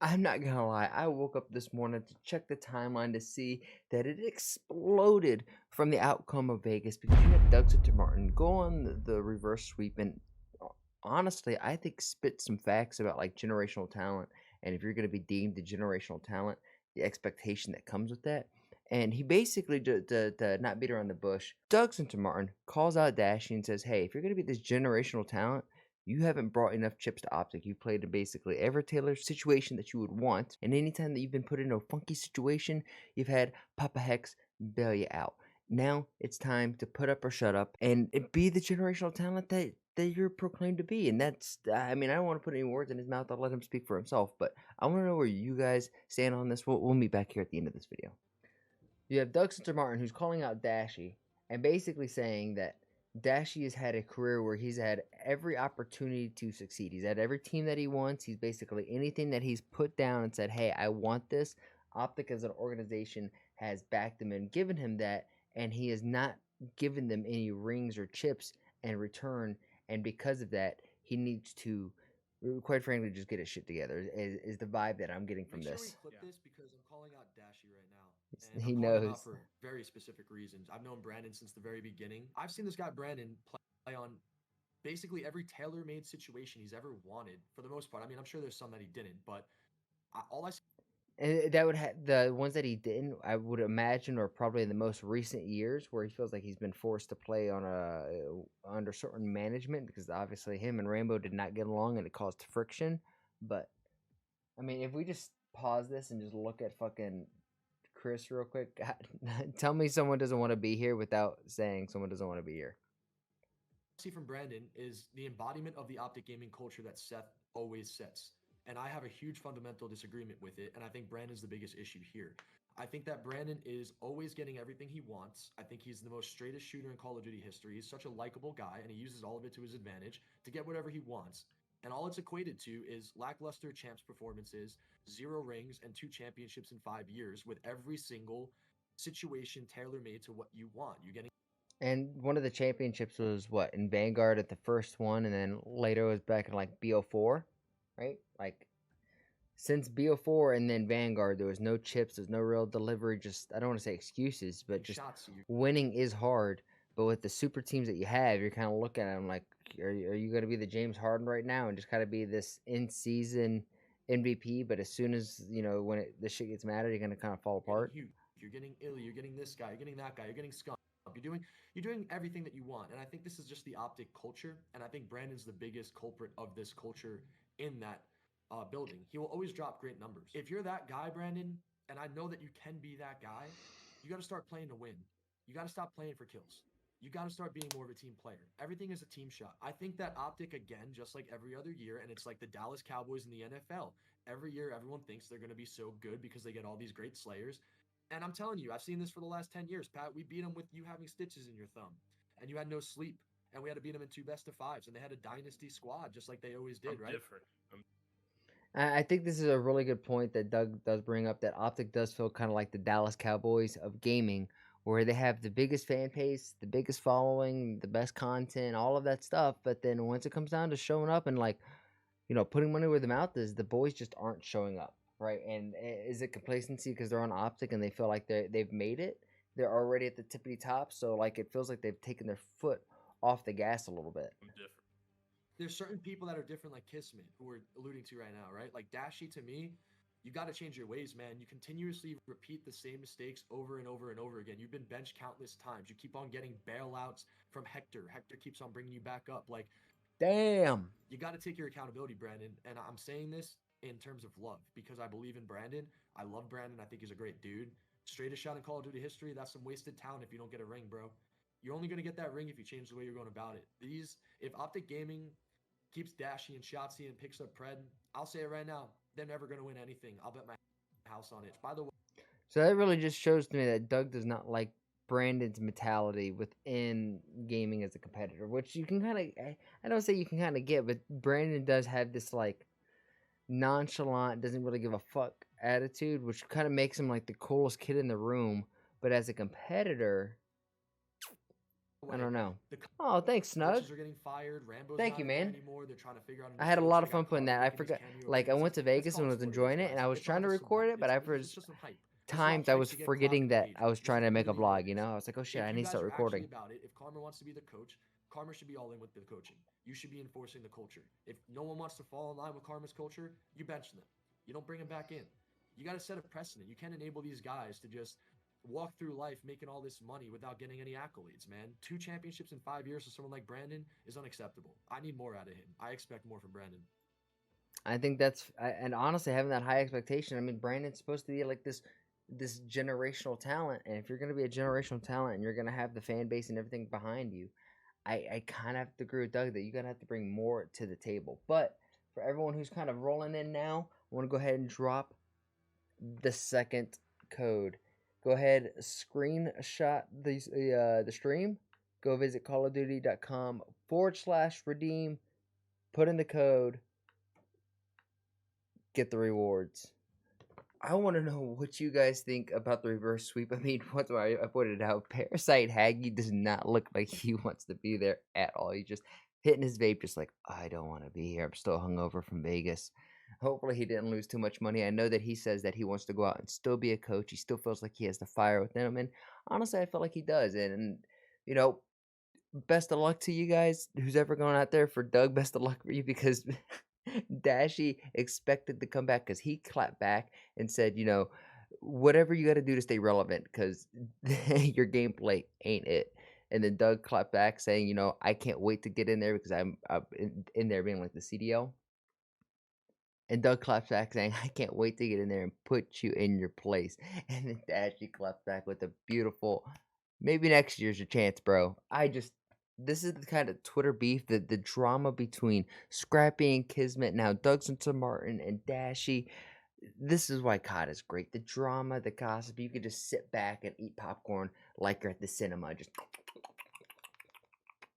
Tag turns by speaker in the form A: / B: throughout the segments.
A: I'm not gonna lie, I woke up this morning to check the timeline to see that it exploded from the outcome of Vegas because you had Doug Martin go on the reverse sweep and honestly, I think spit some facts about like generational talent and if you're gonna be deemed a generational talent, the expectation that comes with that. And he basically, to not beat around the bush, Doug Martin calls out Dashy and says, "Hey, if you're gonna be this generational talent, you haven't brought enough chips to OpTic. You've played in basically every Taylor situation that you would want, and anytime that you've been put in a funky situation, you've had Papa Hex bail you out. Now it's time to put up or shut up and be the generational talent that you're proclaimed to be." And that's, I mean, I don't want to put any words in his mouth. I'll let him speak for himself, but I want to know where you guys stand on this. We'll meet back here at the end of this video. You have Doug Martin who's calling out Dashy and basically saying that Dashy has had a career where he's had every opportunity to succeed. He's had every team that he wants. He's basically anything that he's put down and said, "Hey, I want this." OpTic as an organization has backed him and given him that, and he has not given them any rings or chips in return. And because of that, he needs to, quite frankly, just get his shit together. Is the vibe that I'm getting from
B: Make sure
A: this?
B: we clip this because I'm calling out Dashy right now. And
A: He
B: I'm calling him out
A: knows.
B: for very specific reasons. I've known Brandon since the very beginning. I've seen this guy Brandon play on basically every tailor-made situation he's ever wanted for the most part. I mean, I'm sure there's some that he didn't, but all I
A: And that would have the ones that he didn't, I would imagine, are probably in the most recent years where he feels like he's been forced to play on a under certain management because obviously him and Rambo did not get along and it caused friction. But I mean, if we just pause this and just look at fucking Chris real quick, God, tell me someone doesn't want to be here without saying someone doesn't want to be here.
B: see from Brandon is the embodiment of the OpTic gaming culture that Seth always sets. And I have a huge fundamental disagreement with it. And I think Brandon's the biggest issue here. I think that Brandon is always getting everything he wants. I think he's the most straightest shooter in Call of Duty history. He's such a likable guy, and he uses all of it to his advantage to get whatever he wants. And all it's equated to is lackluster champs performances, 0 rings, and 2 championships in 5 years, with every single situation tailor made to what you want. You're getting
A: And one of the championships was what in Vanguard at the first one, and then later it was back in like BO4, right? Like since BO4 and then Vanguard, there was no chips, there's no real delivery. Just, I don't want to say excuses, but just
B: shots. So you're
A: winning is hard. But with the super teams that you have, you're kind of looking at them like, are you going to be the James Harden right now and just kind of be this in season MVP? But as soon as you know when the shit gets mad, you're going to kind of fall
B: getting
A: apart.
B: huge. You're getting illy. You're getting this guy. You're getting that guy. You're getting scum. You're doing everything that you want. And I think this is just the OpTic culture. And I think Brandon's the biggest culprit of this culture in that building. He will always drop great numbers. If you're that guy, Brandon, and I know that you can be that guy, you got to start playing to win. You got to stop playing for kills. You got to start being more of a team player. Everything is a team shot. I think that OpTic, again, just like every other year, and it's like the Dallas Cowboys in the NFL. Every year, everyone thinks they're going to be so good because they get all these great slayers. And I'm telling you, I've seen this for the last 10 years, Pat. We beat them with you having stitches in your thumb, and you had no sleep. And we had to beat them in 2 best-of-5s, and they had a dynasty squad just like they always did,
C: I'm
B: right?
C: different.
A: I think this is a really good point that Doug does bring up that OpTic does feel kind of like the Dallas Cowboys of gaming, where they have the biggest fan base, the biggest following, the best content, all of that stuff. But then once it comes down to showing up and like, putting money where the mouth is, the boys just aren't showing up, right? And is it complacency because they're on OpTic and they feel like they've made it? They're already at the tippity top, so like it feels like they've taken their foot off the gas a little bit.
C: I'm different.
B: There's certain people that are different, like Kismet, who we're alluding to right now, right? Like Dashy, to me, you got to change your ways, man. You continuously repeat the same mistakes over and over and over again. You've been benched countless times. You keep on getting bailouts from Hector. Hector keeps on bringing you back up. Like,
A: Damn.
B: you got to take your accountability, Brandon. And I'm saying this in terms of love because I believe in Brandon. I love Brandon. I think he's a great dude. Straightest shot in Call of Duty history. That's some wasted talent if you don't get a ring, bro. You're only going to get that ring if you change the way you're going about it. If OpTic Gaming keeps Dashy and Shotzi and picks up Pred, I'll say it right now, they're never going to win anything. I'll bet my house on it. By the way,
A: So that really just shows to me that Doug does not like Brandon's mentality within gaming as a competitor, which you can kind of, I don't say you can kind of get, but Brandon does have this like nonchalant, doesn't really give a fuck attitude, which kind of makes him like the coolest kid in the room. But as a competitor, I
B: way,
A: don't know.
B: the
A: Oh, thanks, Snug.
B: coaches are getting fired. Rambo's
A: Thank
B: not
A: you,
B: in there
A: man.
B: anymore. They're trying to figure out a
A: I
B: new
A: had a
B: coach.
A: lot
B: They
A: of fun
B: got
A: putting
B: caught
A: that. I
B: making these
A: forgot.
B: cameo
A: Like, I went
B: appearances.
A: to
B: Let's
A: Vegas
B: call
A: and
B: it
A: was
B: for what it is,
A: enjoying it, and
B: guys.
A: I was
B: It's not
A: trying to
B: just some
A: record
B: hype.
A: it, but
B: This
A: after
B: is just some hype. This is not
A: times I
B: tricks
A: was
B: to get clout
A: forgetting
B: and
A: that I
B: engagement.
A: was
B: This
A: trying
B: is
A: to make a
B: literally what it
A: vlog. You
B: is.
A: know, I was like, oh shit,
B: If
A: I
B: you
A: need to
B: guys
A: start
B: are actually
A: recording.
B: about it, if Karma wants to be the coach, Karma should be all in with the coaching. You should be enforcing the culture. If no one wants to fall in line with Karma's culture, you bench them. You don't bring them back in. You got to set a precedent. You can't enable these guys to just walk through life making all this money without getting any accolades, man. 2 championships in 5 years for someone like Brandon is unacceptable. I need more out of him. I expect more from Brandon.
A: I think and honestly, having that high expectation. I mean, Brandon's supposed to be like this generational talent, and if you're gonna be a generational talent and you're gonna have the fan base and everything behind you, I kind of have to agree with Doug that you're gonna have to bring more to the table. But for everyone who's kind of rolling in now, I want to go ahead and drop the second code. Go ahead, screenshot the stream. Go visit callofduty.com/redeem. Put in the code. Get the rewards. I want to know what you guys think about the reverse sweep. I mean, what's why I put it out? Parasite Haggy does not look like he wants to be there at all. He's just hitting his vape, just like, I don't want to be here. I'm still hungover from Vegas. Hopefully, he didn't lose too much money. I know that he says that he wants to go out and still be a coach. He still feels like he has the fire within him. And honestly, I feel like he does. And you know, best of luck to you guys. Who's ever going out there for Doug, best of luck for you because Dashy expected to come back because he clapped back and said, you know, whatever you got to do to stay relevant because your gameplay ain't it. And then Doug clapped back saying, you know, I can't wait to get in there because I'm in there being like the CDL. And Doug claps back saying, I can't wait to get in there and put you in your place. And then Dashy claps back with a beautiful, maybe next year's your chance, bro. This is the kind of Twitter beef, the drama between Scrappy and Kismet, now Doug Censor Martin and Dashy. This is why COD is great. The drama, the gossip, you can just sit back and eat popcorn like you're at the cinema. Just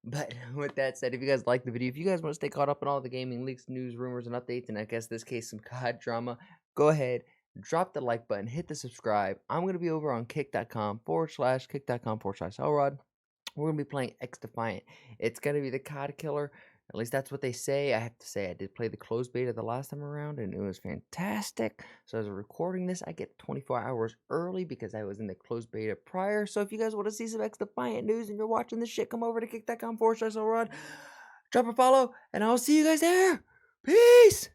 A: but with that said, if you guys like the video, if you guys want to stay caught up on all the gaming leaks, news, rumors, and updates, and I guess this case some COD drama, go ahead, drop the like button, hit the subscribe. I'm going to be over on kick.com/Elrod. We're going to be playing X Defiant. It's going to be the COD killer. At least that's what they say. I have to say, I did play the closed beta the last time around, and it was fantastic. So as I'm recording this, I get 24 hours early because I was in the closed beta prior. So if you guys want to see some X Defiant news and you're watching this shit, come over to kick.com/Elrod. Drop a follow, and I'll see you guys there. Peace!